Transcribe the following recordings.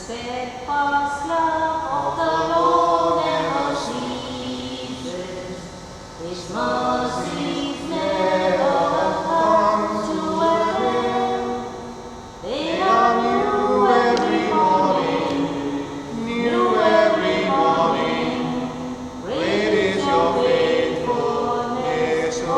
steadfast love of the Lord never ceases. His mercies never come to an end. They are new every morning, new every morning. Great is your faithfulness, O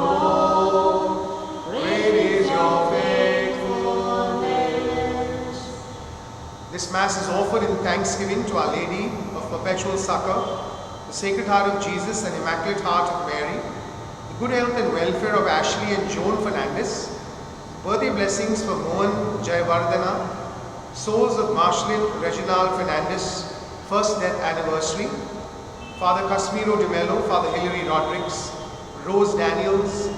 Lord. Great is your faithfulness. This Mass is offered in thanksgiving to Our Lady of Perpetual Succor, the Sacred Heart of Jesus and Immaculate Heart of Mary, the good health and welfare of Ashley and Joan Fernandez, birthday blessings for Mohan Jayavardhana, souls of Marshallin Reginald Fernandez, first death anniversary, Father Casimiro de Mello, Father Hilary Rodrigues, Rose Daniels,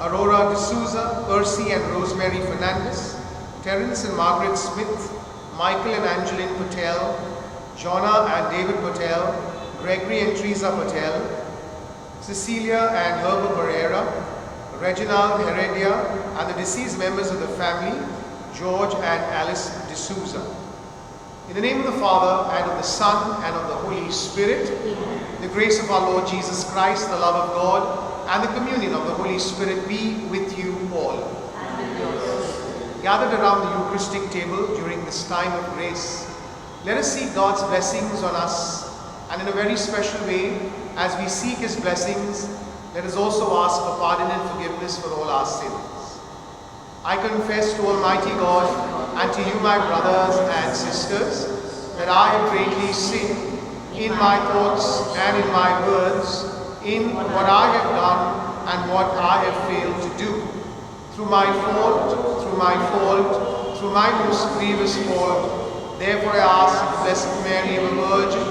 Aurora D'Souza, Percy and Rosemary Fernandez, Terence and Margaret Smith, Michael and Angeline Patel, Jonah and David Patel, Gregory and Teresa Patel, Cecilia and Herbert Pereira, Reginald Heredia, and the deceased members of the family, George and Alice D'Souza. In the name of the Father, and of the Son, and of the Holy Spirit, the grace of our Lord Jesus Christ, the love of God, and the communion of the Holy Spirit be with you all. Gathered around the Eucharistic table during this time of grace, let us seek God's blessings on us, and in a very special way, as we seek His blessings, let us also ask for pardon and forgiveness for all our sins. I confess to Almighty God and to you, my brothers and sisters, that I have greatly sinned in my thoughts and in my words, in what I have done and what I have failed to do. Through my fault, through my most grievous fault. Therefore I ask the Blessed Mary, ever Virgin,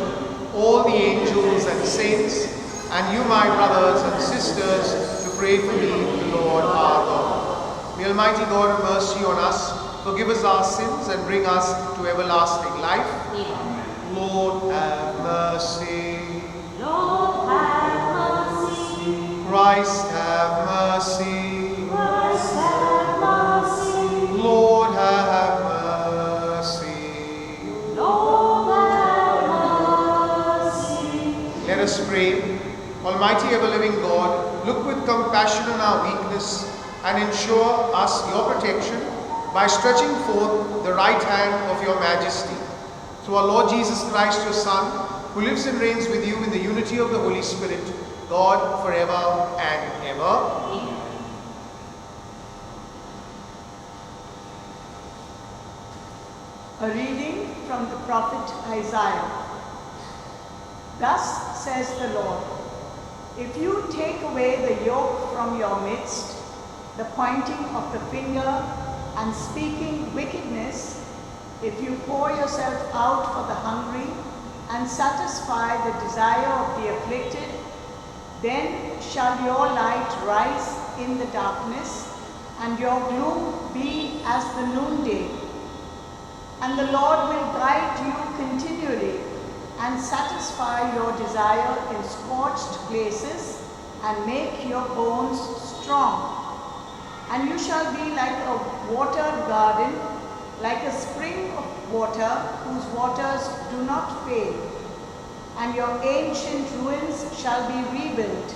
all the angels and saints, and you, my brothers and sisters, to pray for me to the Lord our God. May Almighty God have mercy on us, forgive us our sins, and bring us to everlasting life. Amen. Lord have mercy. Lord have mercy. Christ have mercy. Christ have mercy. Lord have mercy. Lord have mercy. Let us pray. Almighty ever-living God, look with compassion on our weakness and ensure us your protection by stretching forth the right hand of your majesty. Through our Lord Jesus Christ, your Son, who lives and reigns with you in the unity of the Holy Spirit, God, forever and ever. Amen. A reading from the prophet Isaiah. Thus says the Lord, if you take away the yoke from your midst, the pointing of the finger and speaking wickedness, if you pour yourself out for the hungry and satisfy the desire of the afflicted, then shall your light rise in the darkness and your gloom be as the noonday. And the Lord will guide you continually and satisfy your desire in scorched places and make your bones strong. And you shall be like a watered garden, like a spring of water whose waters do not fail. And your ancient ruins shall be rebuilt.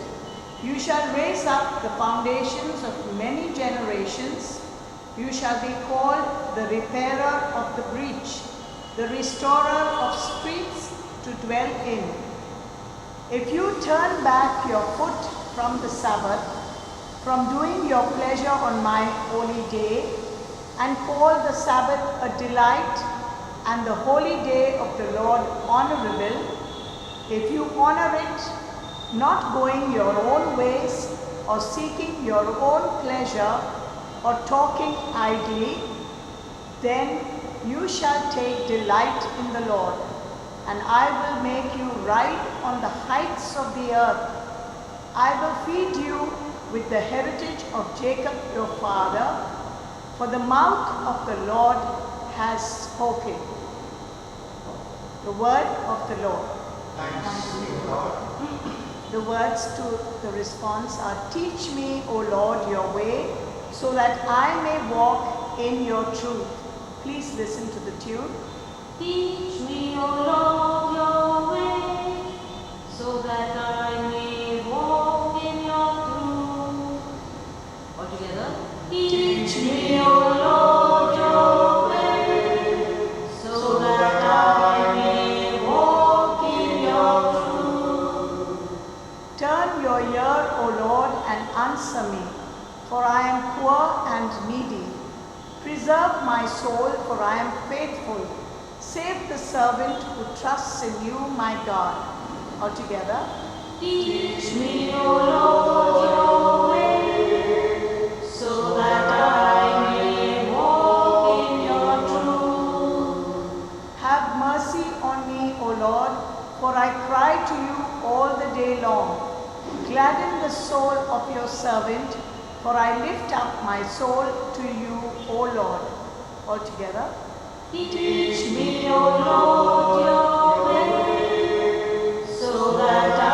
You shall raise up the foundations of many generations. You shall be called the repairer of the breach, the restorer of streets to dwell in. If you turn back your foot from the Sabbath, from doing your pleasure on my holy day, and call the Sabbath a delight and the holy day of the Lord honorable, if you honor it, not going your own ways or seeking your own pleasure or talking idly, then you shall take delight in the Lord, and I will make you ride on the heights of the earth. I will feed you with the heritage of Jacob your father, for the mouth of the Lord has spoken. The word of the Lord. Thanks be to God. The words to the response are, teach me, O Lord, your way, so that I may walk in your truth. Please listen to the tune. Teach me, O Lord, your way, so that I may walk in your truth. All together. Teach me, O Lord, your way, so that I may walk in your truth. Turn your ear, O Lord, and answer me, for I am poor and needy. Preserve my soul, for I am faithful. Save the servant who trusts in you, my God. All together. Teach me, O Lord, your way, so that I may walk in your truth. Have mercy on me, O Lord, for I cry to you all the day long. Gladden the soul of your servant, for I lift up my soul to you, O Lord. All together. Teach me, O Lord, your way, so that I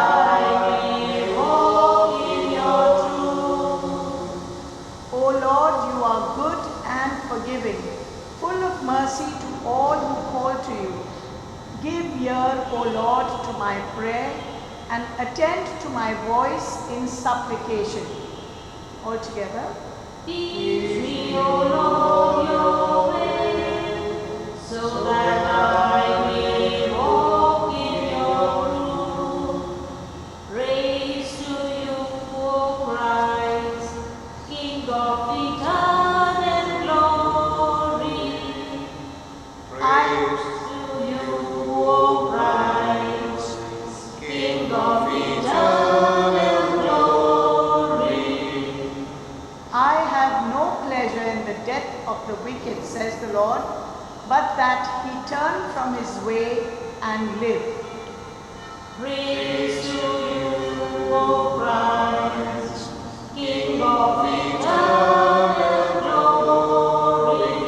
may walk in your truth. O Lord, you are good and forgiving, full of mercy to all who call to you. Give ear, O Lord, to my prayer, and attend to my voice in supplication. All together. Teach me, O Lord, your way, so that I may walk in your truth. Praise to you, O Christ, King of eternal glory. Praise To you, O Christ, King of eternal glory. I have no pleasure in the death of the wicked, says the Lord, but that he turn from his way and live. Praise to you, O Christ, King of eternal glory.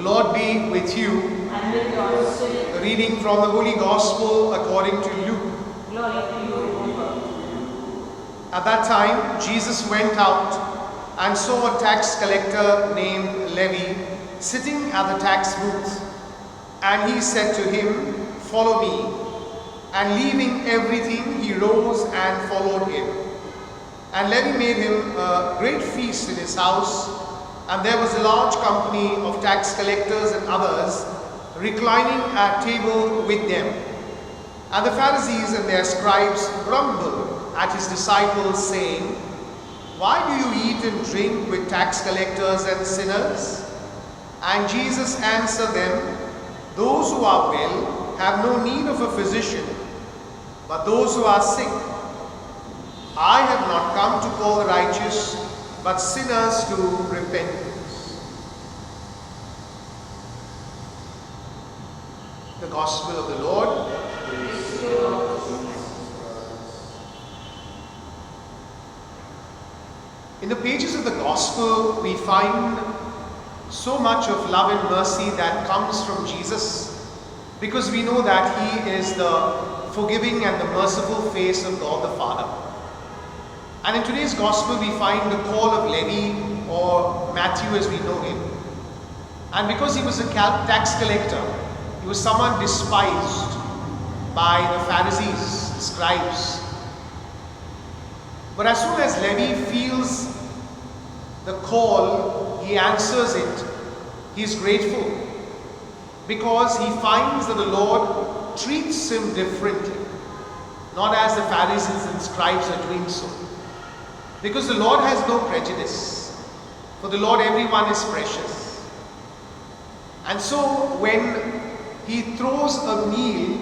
the Lord be with you. And with your spirit, A reading from the Holy Gospel according to Luke. glory to you, O God. At that time, Jesus went out and saw a tax collector named Levi sitting at the tax booth. And he said to him, "Follow me." And leaving everything, he rose and followed him. And Levi made him a great feast in his house, and there was a large company of tax collectors and others reclining at table with them. And the Pharisees and their scribes grumbled at his disciples, saying, "Why do you eat and drink with tax collectors and sinners?" And Jesus answered them, "Those who are well have no need of a physician, but those who are sick. I have not come to call the righteous, but sinners to repentance." The Gospel of the Lord. In the pages of the Gospel, we find so much of love and mercy that comes from Jesus, because we know that he is the forgiving and the merciful face of God the Father. And in today's Gospel, we find the call of Levi, or Matthew as we know him. And because he was a tax collector, he was someone despised by the Pharisees, the scribes. But as soon as Levi feels the call, he answers it. He is grateful because he finds that the Lord treats him differently, not as the Pharisees and scribes are doing so. Because the Lord has no prejudice. For the Lord, everyone is precious. And so when he throws a meal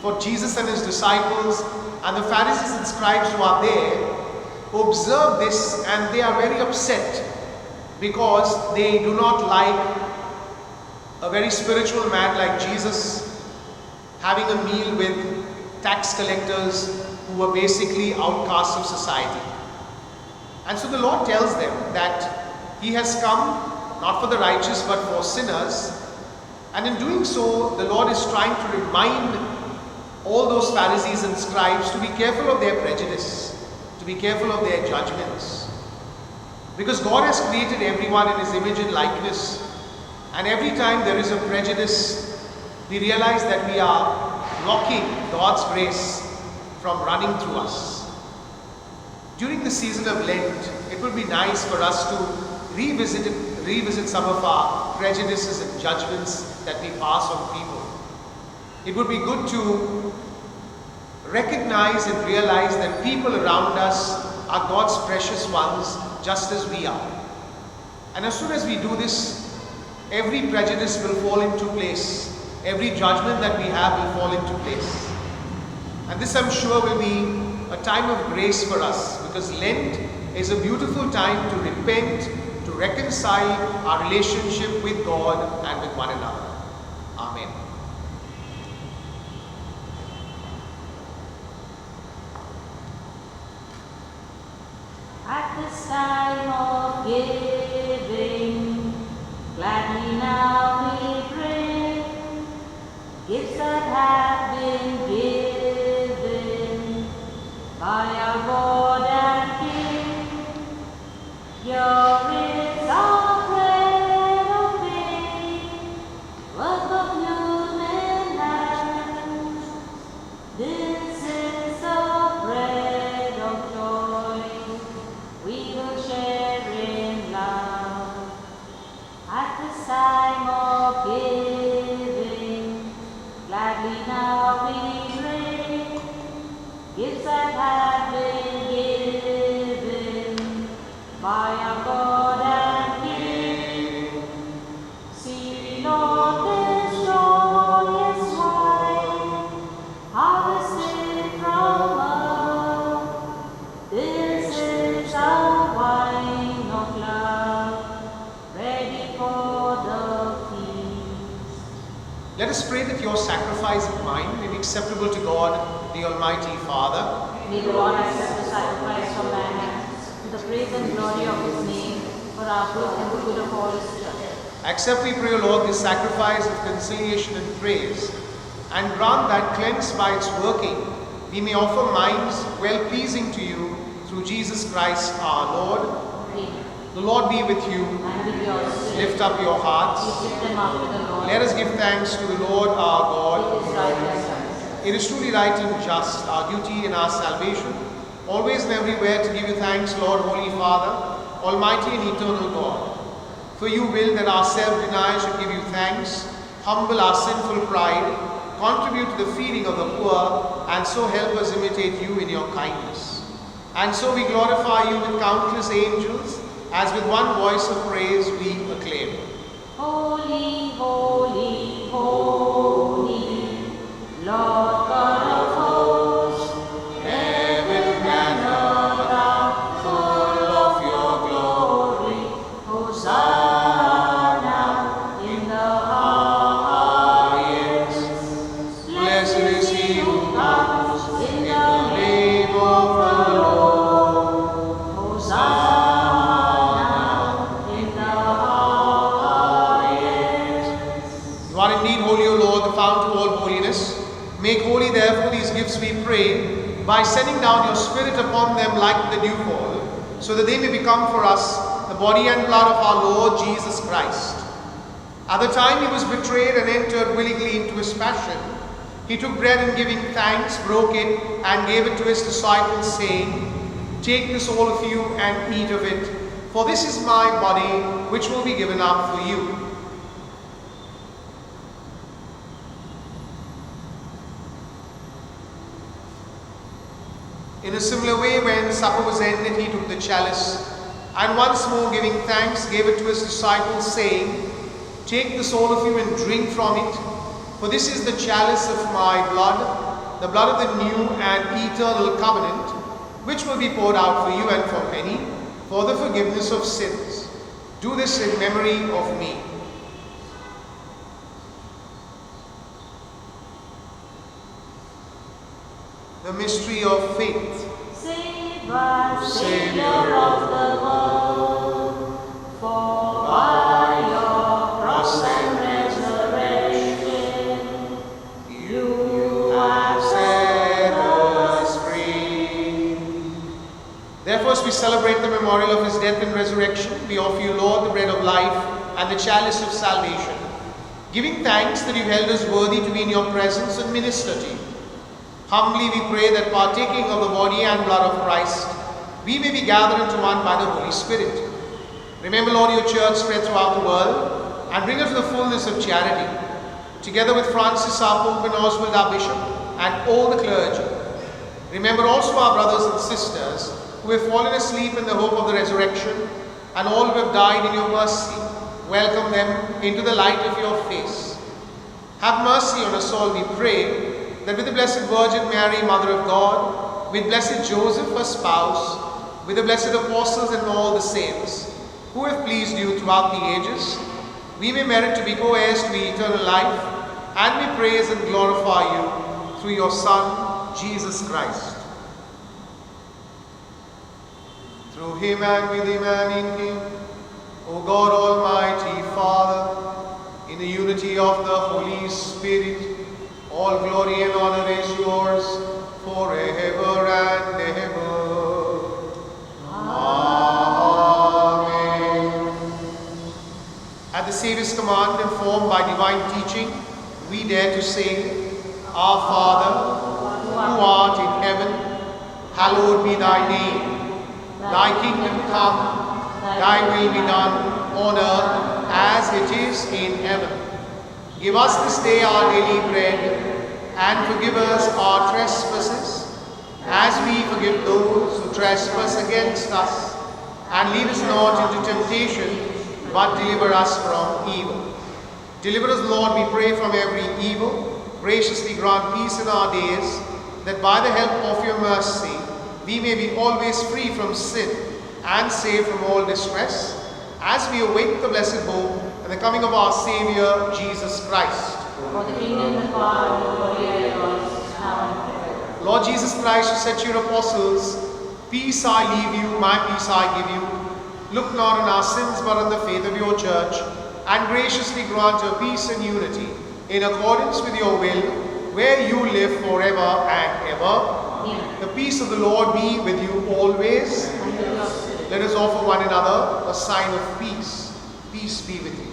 for Jesus and his disciples, and the Pharisees and scribes who are there observe this, and they are very upset because they do not like a very spiritual man like Jesus having a meal with tax collectors who were basically outcasts of society. And so the Lord tells them that he has come not for the righteous but for sinners. And in doing so, the Lord is trying to remind all those Pharisees and scribes to be careful of their prejudice, to be careful of their judgments. Because God has created everyone in his image and likeness. And every time there is a prejudice we realize that we are blocking God's grace from running through us. During the season of Lent, it would be nice for us to revisit some of our prejudices and judgments that we pass on people. It would be good to recognize and realize that people around us are God's precious ones, just as we are. And as soon as we do this, every prejudice will fall into place. Every judgment that we have will fall into place. And this, I'm sure, will be a time of grace for us, because Lent is a beautiful time to repent, to reconcile our relationship with God and with one another. Amen. At this time of giving, gladly now we bring gifts that have been given by our God and King. Here is our bread of faith, work of human hands. This is the bread of joy we will share in love. At this time of giving, gladly now we bring gifts that have been given by our God and King. See, Lord, this joyous wine, harvested from above. This is our wine of love, ready for the feast. Let us pray that your sacrifice of mine may be acceptable to God, the Almighty Father. May the Lord accept the sacrifice from thy hands, to the praise and glory of his name, for our good and the good of all his church. Accept, we pray, O Lord, this sacrifice of conciliation and praise, and grant that, cleansed by its working, we may offer minds well-pleasing to you through Jesus Christ our Lord. Amen. The Lord be with you. And with your spirit, Lift up your hearts. we lift them up to the Lord. Let us give thanks to the Lord our God. It is right and just. It is truly right and just, our duty and our salvation, always and everywhere to give you thanks, Lord, Holy Father, Almighty and eternal God. For you will that our self-denial should give you thanks, humble our sinful pride, contribute to the feeding of the poor, and so help us imitate you in your kindness. And so we glorify you with countless angels, as with one voice of praise we acclaim. Holy, holy, holy, Lord God of hosts, heaven and earth are full of your glory. Hosanna in the highest. Blessed is he who comes in in the the name of the Lord. Hosanna in the highest. You are indeed holy, O Lord, the fount of all holiness. Make holy, therefore, these gifts, we pray, by sending down your Spirit upon them like the dewfall, so that they may become for us the body and blood of our Lord Jesus Christ. At the time he was betrayed and entered willingly into his passion, he took bread and giving thanks, broke it, and gave it to his disciples, saying, Take this, all of you, and eat of it, for this is my body, which will be given up for you. In a similar way, when supper was ended, he took the chalice, and once more giving thanks, gave it to his disciples, saying, Take this, all of you, and drink from it, for this is the chalice of my blood, the blood of the new and eternal covenant, which will be poured out for you and for many, for the forgiveness of sins. Do this in memory of me. The mystery of faith. Save us, Savior Savior of the world, for by your cross and resurrection, you have set us free. Therefore, as we celebrate the memorial of his death and resurrection, we offer you, Lord, the bread of life and the chalice of salvation. giving thanks that you held us worthy to be in your presence and minister to you. Humbly we pray that partaking of the body and blood of Christ, we may be gathered into one by the Holy Spirit. Remember, Lord, your church spread throughout the world and bring us to the fullness of charity. Together with Francis our Pope and Oswald our Bishop and all the clergy. Remember also our brothers and sisters who have fallen asleep in the hope of the resurrection and all who have died in your mercy. Welcome them into the light of your face. Have mercy on us all, we pray, that with the Blessed Virgin Mary, Mother of God, with Blessed Joseph, her spouse, with the blessed apostles and all the saints, who have pleased you throughout the ages, we may merit to be co-heirs to eternal life, and we praise and glorify you through your Son, Jesus Christ. Through him and with him and in him, O God Almighty Father, in the unity of the Holy Spirit, all glory and honor is yours forever and ever. Amen. At the Saviour's command, informed by divine teaching, we dare to say, Our Father, who art in heaven, hallowed be thy name. Thy kingdom come, thy will be done on earth as it is in heaven. Give us this day our daily bread, and forgive us our trespasses, as we forgive those who trespass against us. And lead us not into temptation, but deliver us from evil. Deliver us, Lord, we pray, from every evil. Graciously grant peace in our days, that by the help of your mercy, we may be always free from sin and saved from all distress, as we await the blessed hope and the coming of our Saviour, Jesus Christ. For the kingdom, the power, and the glory are yours, now and forever. Lord Jesus Christ, who said to your apostles, Peace I leave you, my peace I give you, look not on our sins, but on the faith of your church, and graciously grant her peace and unity, in accordance with your will, where you live forever and ever. Amen. The peace of the Lord be with you always. And with your spirit. Let us offer one another a sign of peace. Peace be with you.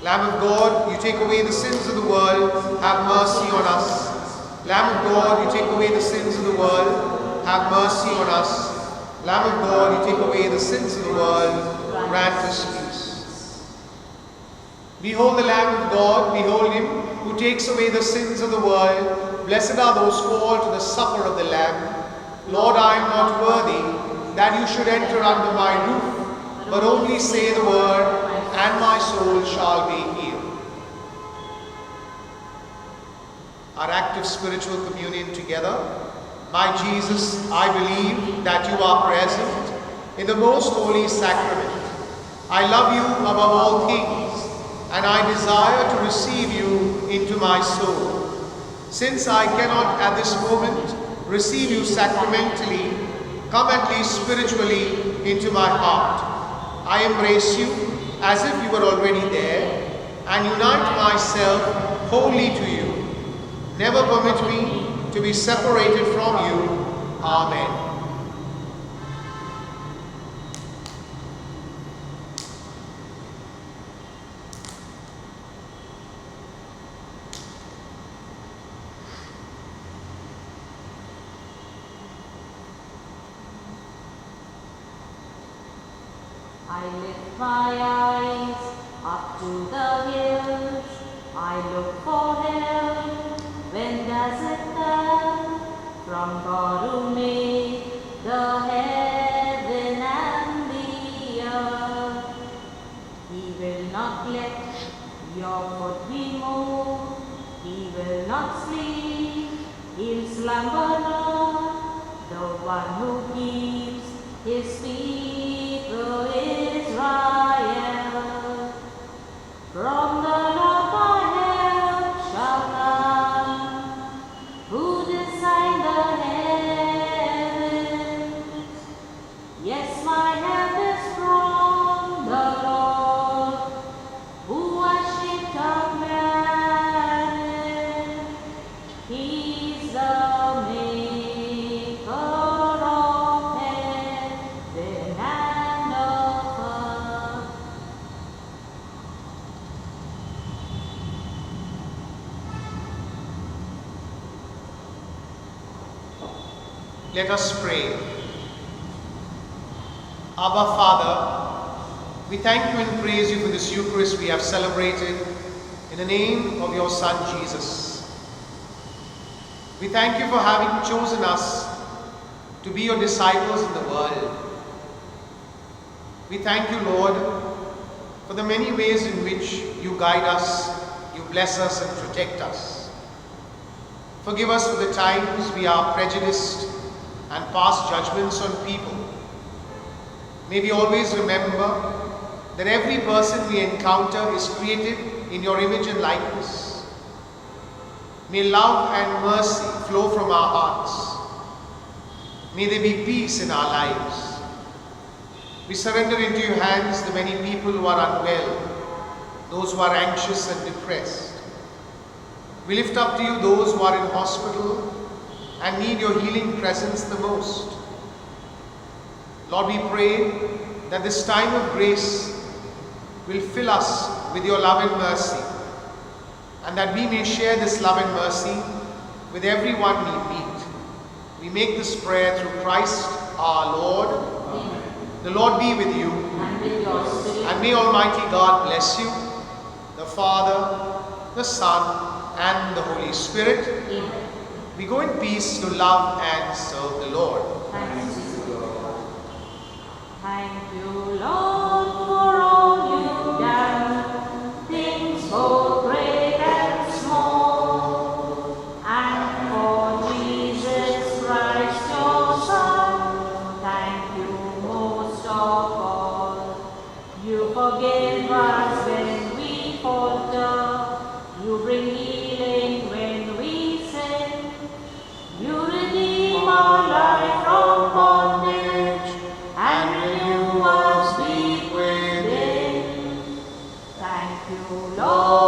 Lamb of God, you take away the sins of the world, have mercy on us. Lamb of God, you take away the sins of the world, have mercy on us. Lamb of God, you take away the sins of the world, grant us peace. Behold the Lamb of God, behold him who takes away the sins of the world. Blessed are those called to the supper of the Lamb. Lord, I am not worthy that you should enter under my roof, but only say the word, and my soul shall be healed. Our act of spiritual communion together. My Jesus, I believe that you are present in the most holy sacrament. I love you above all things, and I desire to receive you into my soul. Since I cannot at this moment receive you sacramentally, come at least spiritually into my heart. I embrace you as if you were already there, and unite myself wholly to you. Never permit me to be separated from you. Amen. I lift my eyes up to the hills. I look for help. When does it come? From God who made the heaven and the earth. He will not let your foot be moved. He will not sleep. He'll slumber not. The one who keeps his people Israel. From the Lord my help shall come, who designed the heavens. Yes, my help is from the Lord, who has shaped our planet. He's the maker of heaven and of Let us pray. Abba Father, we thank you and praise you for this Eucharist we have celebrated in the name of your Son Jesus. We thank you for having chosen us to be your disciples in the world. We thank you, Lord, for the many ways in which you guide us, you bless us and protect us. Forgive us for the times we are prejudiced and pass judgments on people. May we always remember that every person we encounter is created in your image and likeness. May love and mercy flow from our hearts. May there be peace in our lives. We surrender into your hands the many people who are unwell, those who are anxious and depressed. We lift up to you those who are in hospital and need your healing presence the most. Lord, we pray that this time of grace will fill us with your love and mercy, and that we may share this love and mercy with everyone we meet. We make this prayer through Christ our Lord. Amen. The Lord be with you. And with your spirit. And may Almighty God bless you, the Father, the Son, and the Holy Spirit. Amen. We go in peace to love and serve the Lord. Thanks be to God. Thank you, Lord, for all you've done, things both great and small, and for Jesus Christ, your Son. Thank you most of all. You forgive us when we falter. You bring healing when we sin. You redeem our life from bondage and renew us deep within. Thank you, Lord.